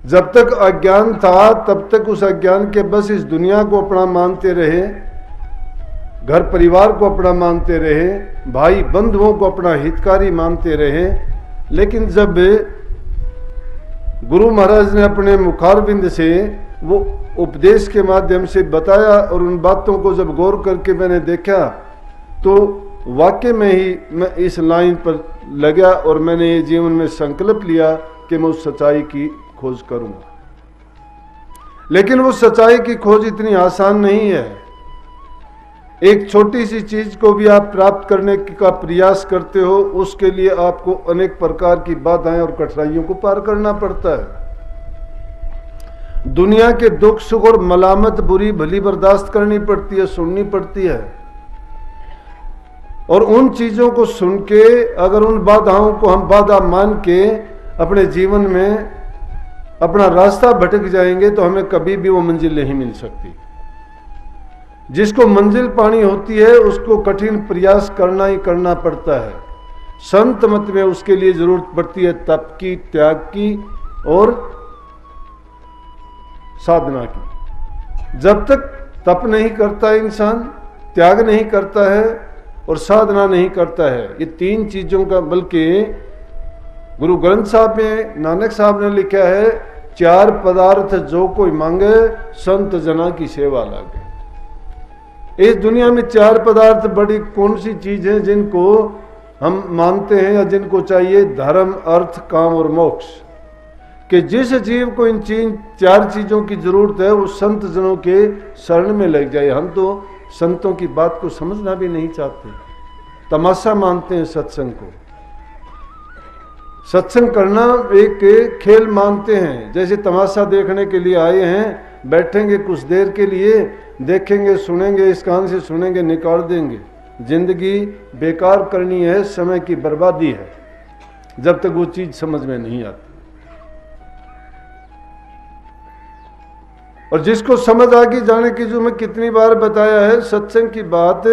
जब तक अज्ञान था तब तक उस अज्ञान के बस इस दुनिया को अपना मानते रहे, घर परिवार को अपना मानते रहे, भाई बंधुओं को अपना हितकारी मानते रहे। लेकिन जब गुरु महाराज ने अपने मुखारविंद से वो उपदेश के माध्यम से बताया और उन बातों को जब गौर करके मैंने देखा तो वाकई में ही मैं इस लाइन पर लगा और मैंने ये जीवन में संकल्प लिया कि मैं उस सच्चाई की खोज करूंगा। लेकिन वो सच्चाई की खोज इतनी आसान नहीं है। एक छोटी सी चीज को भी आप प्राप्त करने का प्रयास करते हो, उसके लिए आपको अनेक प्रकार की बाधाएं और कठिनाइयों को पार करना पड़ता है। दुनिया के दुख सुख और मलामत बुरी भली बर्दाश्त करनी पड़ती है, सुननी पड़ती है। और उन चीजों को सुन के अगर उन बाधाओं को हम बाधा मान के अपने जीवन में अपना रास्ता भटक जाएंगे तो हमें कभी भी वो मंजिल नहीं मिल सकती। जिसको मंजिल पानी होती है उसको कठिन प्रयास करना ही करना पड़ता है। संत मत में उसके लिए जरूरत पड़ती है तप की, त्याग की और साधना की। जब तक तप नहीं करता इंसान, त्याग नहीं करता है और साधना नहीं करता है, ये तीन चीजों का, बल्कि गुरु ग्रंथ साहब में नानक साहब ने लिखा है, चार पदार्थ जो कोई मांगे संत जना की सेवा लागे। इस दुनिया में चार पदार्थ बड़ी कौन सी चीज है जिनको हम मानते हैं या जिनको चाहिए? धर्म, अर्थ, काम और मोक्ष। कि जिस जीव को इन चार चीजों की जरूरत है वो संत जनों के शरण में लग जाए। हम तो संतों की बात को समझना भी नहीं चाहते, तमाशा मानते हैं सत्संग को। सत्संग करना एक खेल मानते हैं, जैसे तमाशा देखने के लिए आए हैं, बैठेंगे कुछ देर के लिए, देखेंगे, सुनेंगे, इस कान से सुनेंगे, निकाल देंगे। जिंदगी बेकार करनी है, समय की बर्बादी है, जब तक वो चीज समझ में नहीं आती। और जिसको समझ आ गई, जाने की, जो मैं कितनी बार बताया है सत्संग की बात,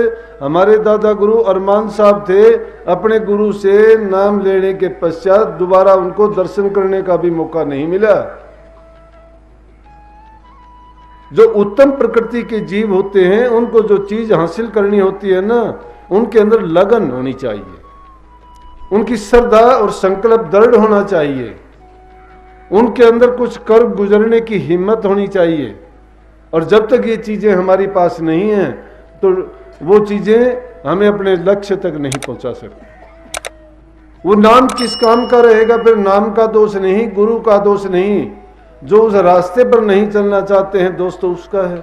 हमारे दादा गुरु अरमान साहब थे, अपने गुरु से नाम लेने के पश्चात दोबारा उनको दर्शन करने का भी मौका नहीं मिला। जो उत्तम प्रकृति के जीव होते हैं उनको जो चीज हासिल करनी होती है ना, उनके अंदर लगन होनी चाहिए, उनकी श्रद्धा और संकल्प दृढ़ होना चाहिए, उनके अंदर कुछ कर गुजरने की हिम्मत होनी चाहिए। और जब तक ये चीजें हमारी पास नहीं हैं तो वो चीजें हमें अपने लक्ष्य तक नहीं पहुंचा सकती। वो नाम किस काम का रहेगा? फिर नाम का दोष नहीं, गुरु का दोष नहीं, जो उस रास्ते पर नहीं चलना चाहते हैं दोस्तों, उसका है।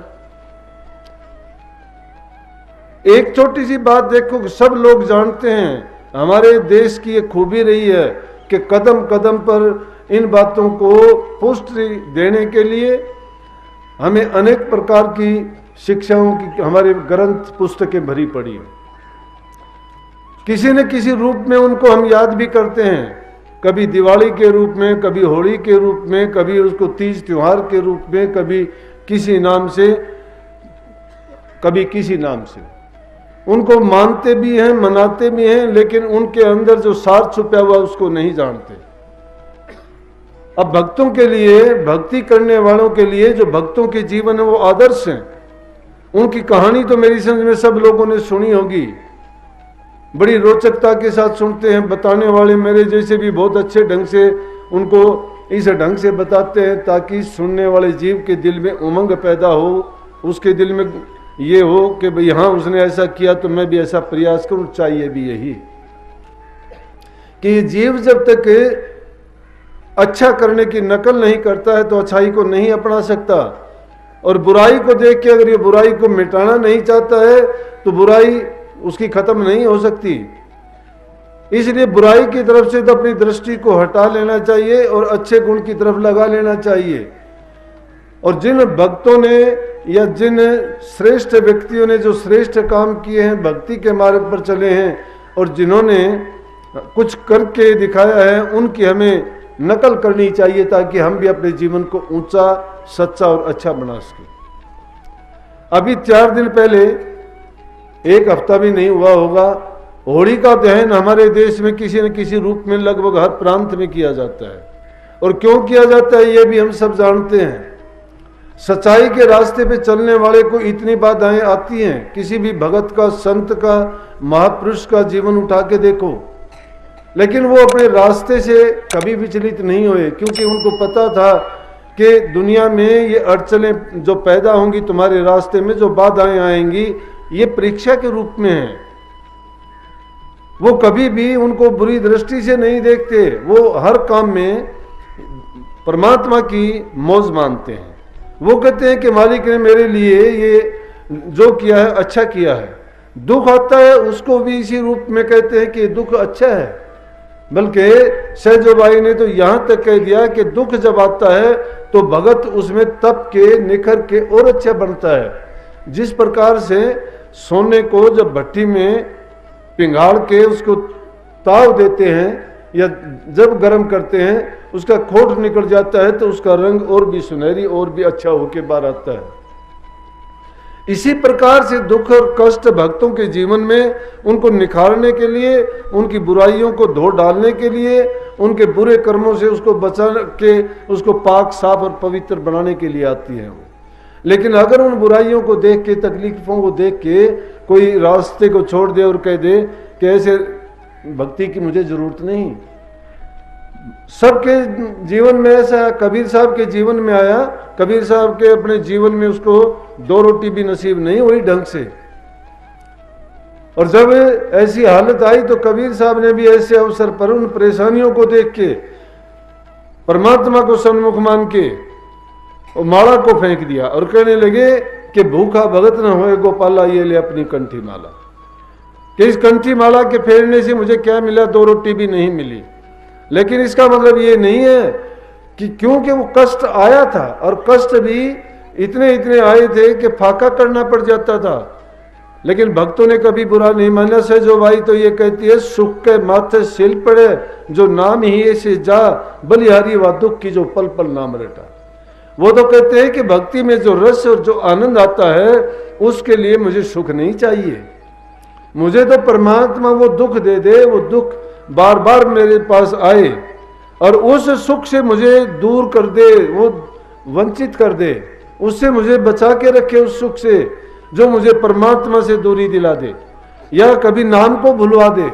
एक छोटी सी बात देखो, सब लोग जानते हैं, हमारे देश की एक खूबी रही है कि कदम कदम पर इन बातों को पुष्टि देने के लिए हमें अनेक प्रकार की शिक्षाओं की हमारे ग्रंथ पुस्तकें भरी पड़ी हैं। किसी न किसी रूप में उनको हम याद भी करते हैं, कभी दिवाली के रूप में, कभी होली के रूप में, कभी उसको तीज त्योहार के रूप में, कभी किसी नाम से, कभी किसी नाम से। उनको मानते भी हैं, मनाते भी हैं, लेकिन उनके अंदर जो सार छुपा हुआ उसको नहीं जानते। अब भक्तों के लिए, भक्ति करने वालों के लिए, जो भक्तों के जीवन है वो आदर्श हैं, उनकी कहानी तो मेरी समझ में सब लोगों ने सुनी होगी, बड़ी रोचकता के साथ सुनते हैं। बताने वाले मेरे जैसे भी बहुत अच्छे ढंग से उनको इस ढंग से बताते हैं ताकि सुनने वाले जीव के दिल में उमंग पैदा हो, उसके दिल में ये हो कि भाई हाँ उसने ऐसा किया तो मैं भी ऐसा प्रयास करूं। चाहिए भी यही कि जीव जब तक अच्छा करने की नकल नहीं करता है तो अच्छाई को नहीं अपना सकता, और बुराई को देख के अगर ये बुराई को मिटाना नहीं चाहता है तो बुराई उसकी खत्म नहीं हो सकती। इसलिए बुराई की तरफ से तो अपनी दृष्टि को हटा लेना चाहिए और अच्छे गुण की तरफ लगा लेना चाहिए। और जिन भक्तों ने या जिन श्रेष्ठ व्यक्तियों ने जो श्रेष्ठ काम किए हैं, भक्ति के मार्ग पर चले हैं और जिन्होंने कुछ करके दिखाया है, उनकी हमें नकल करनी चाहिए ताकि हम भी अपने जीवन को ऊंचा, सच्चा और अच्छा बना सके। अभी 4 दिन पहले, एक हफ्ता भी नहीं हुआ होगा, होली का दहन हमारे देश में किसी न किसी रूप में लगभग हर प्रांत में किया जाता है। और क्यों किया जाता है ये भी हम सब जानते हैं। सच्चाई के रास्ते पे चलने वाले को इतनी बाधाएं आती हैं। किसी भी भगत का, संत का, महापुरुष का जीवन उठा के देखो, लेकिन वो अपने रास्ते से कभी विचलित नहीं हुए, क्योंकि उनको पता था कि दुनिया में ये अड़चनें जो पैदा होंगी तुम्हारे रास्ते में, जो बाधाएं आएंगी, ये परीक्षा के रूप में है। वो कभी भी उनको बुरी दृष्टि से नहीं देखते, वो हर काम में परमात्मा की मौज मानते हैं। वो कहते हैं कि मालिक ने मेरे लिए ये जो किया है अच्छा किया है। दुख आता है उसको भी इसी रूप में कहते हैं कि दुख अच्छा है। बल्कि सहजोबाई ने तो यहाँ तक कह दिया कि दुख जब आता है तो भगत उसमें तप के, निखर के और अच्छा बनता है। जिस प्रकार से सोने को जब भट्टी में पिघाड़ के उसको ताव देते हैं या जब गर्म करते हैं, उसका खोट निकल जाता है तो उसका रंग और भी सुनहरी और भी अच्छा होके बाहर आता है। इसी प्रकार से दुख और कष्ट भक्तों के जीवन में उनको निखारने के लिए, उनकी बुराइयों को धो डालने के लिए, उनके बुरे कर्मों से उसको बचा के उसको पाक, साफ और पवित्र बनाने के लिए आती है। लेकिन अगर उन बुराइयों को देख के, तकलीफों को देख के कोई रास्ते को छोड़ दे और कह दे कि ऐसे भक्ति की मुझे जरूरत नहीं। सबके जीवन में ऐसा, कबीर साहब के जीवन में आया। कबीर साहब के अपने जीवन में उसको 2 रोटी भी नसीब नहीं हुई ढंग से, और जब ऐसी हालत आई तो कबीर साहब ने भी ऐसे अवसर पर उन परेशानियों को देख के परमात्मा को सन्मुख मान के माला को फेंक दिया और कहने लगे कि भूखा भगत न होए गोपाला, ये ले अपनी कंठी माला। कि इस कंठी माला के फेरने से मुझे क्या मिला, 2 रोटी भी नहीं मिली। लेकिन इसका मतलब ये नहीं है कि क्योंकि वो कष्ट आया था, और कष्ट भी इतने इतने आए थे कि फाका करना पड़ जाता था, लेकिन भक्तों ने कभी बुरा नहीं माना। सहजोबाई तो ये कहती है, सुख के माथे सिल पड़े जो नाम ही ऐसे जा, बलिहारी व दुख की जो पल पल नाम रटा। वो तो कहते हैं कि भक्ति में जो रस और जो आनंद आता है उसके लिए मुझे सुख नहीं चाहिए, मुझे तो परमात्मा वो दुख दे दे, वो दुख बार बार मेरे पास आए और उस सुख से मुझे दूर कर दे, वो वंचित कर दे, उससे मुझे बचा के रखे, उस सुख से जो मुझे परमात्मा से दूरी दिला दे या कभी नाम को भुलवा दे।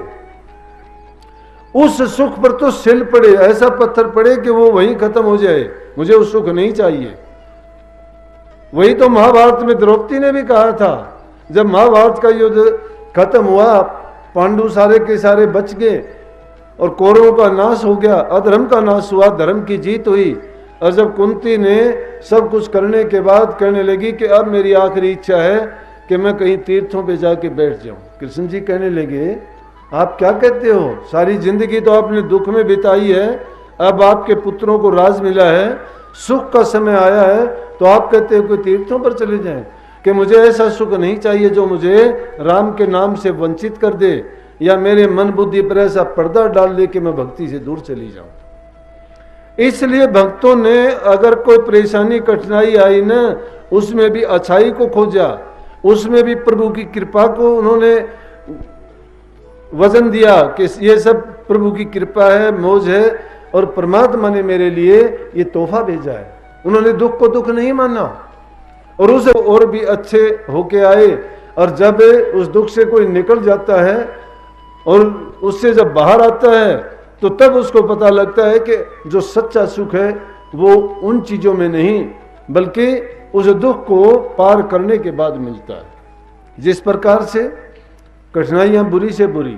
उस सुख पर तो सिल पड़े, ऐसा पत्थर पड़े कि वो वहीं खत्म हो जाए, मुझे उस सुख नहीं चाहिए। वही तो महाभारत में द्रौपदी ने भी कहा था, जब महाभारत का युद्ध खत्म हुआ, पांडु सारे के सारे बच गए और कौरवों का नाश हो गया, अधर्म का नाश हुआ, धर्म की जीत हुई। और जब कुंती ने सब कुछ करने के बाद कहने लगी कि अब मेरी आखिरी इच्छा है कि मैं कहीं तीर्थों पे जाके बैठ जाऊं, कृष्ण जी कहने लगे आप क्या कहते हो, सारी जिंदगी तो आपने दुख में बिताई है, अब आपके पुत्रों को राज मिला है, सुख का समय आया है, तो आप कहते हो कि तीर्थों पर चले जाएं, कि मुझे ऐसा सुख नहीं चाहिए जो मुझे राम के नाम से वंचित कर दे या मेरे मन बुद्धि पर ऐसा पर्दा डाल दे कि मैं भक्ति से दूर चली जाऊं। इसलिए भक्तों ने अगर कोई परेशानी कठिनाई आई ना, उसमें भी अच्छाई को खोजा, उसमें भी प्रभु की कृपा को उन्होंने वजन दिया कि ये सब प्रभु की कृपा है, मौज है और परमात्मा ने मेरे लिए ये तोहफा भेजा है। उन्होंने दुख को दुख नहीं माना और उसे और भी अच्छे होके आए। और जब उस दुख से कोई निकल जाता है और उससे जब बाहर आता है तो तब उसको पता लगता है कि जो सच्चा सुख है वो उन चीजों में नहीं बल्कि उस दुख को पार करने के बाद मिलता है। जिस प्रकार से कठिनाइयां बुरी से बुरी,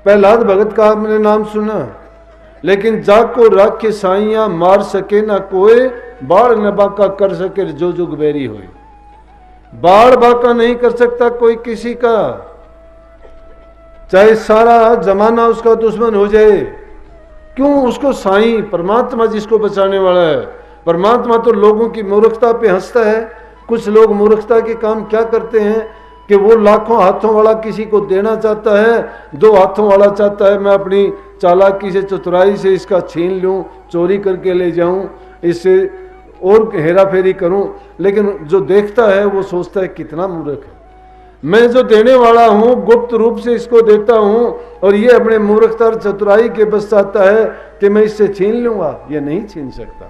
प्रहलाद भगत का आपने नाम सुना, लेकिन जाग को राख के साइयां मार सके ना कोई, बाढ़ न बाका कर सके जो जुग बेरी हुई। बाढ़ बाका नहीं कर सकता कोई किसी का, चाहे सारा जमाना उसका दुश्मन हो जाए। क्यों? उसको साईं परमात्मा जिसको बचाने वाला है। परमात्मा तो लोगों की मूर्खता पे हंसता है। कुछ लोग मूर्खता के काम क्या करते हैं कि वो लाखों हाथों वाला किसी को देना चाहता है, 2 हाथों वाला चाहता है मैं अपनी चालाकी से, चतुराई से इसका छीन लूं, चोरी करके ले जाऊं, इससे और हेरा फेरी करूं। लेकिन जो देखता है वो सोचता है कितना मूर्ख है। मैं जो देने वाला हूं गुप्त रूप से इसको देता हूं और ये अपने मूर्खता और चतुराई के बस चाहता है कि मैं इससे छीन लूंगा, ये नहीं छीन सकता।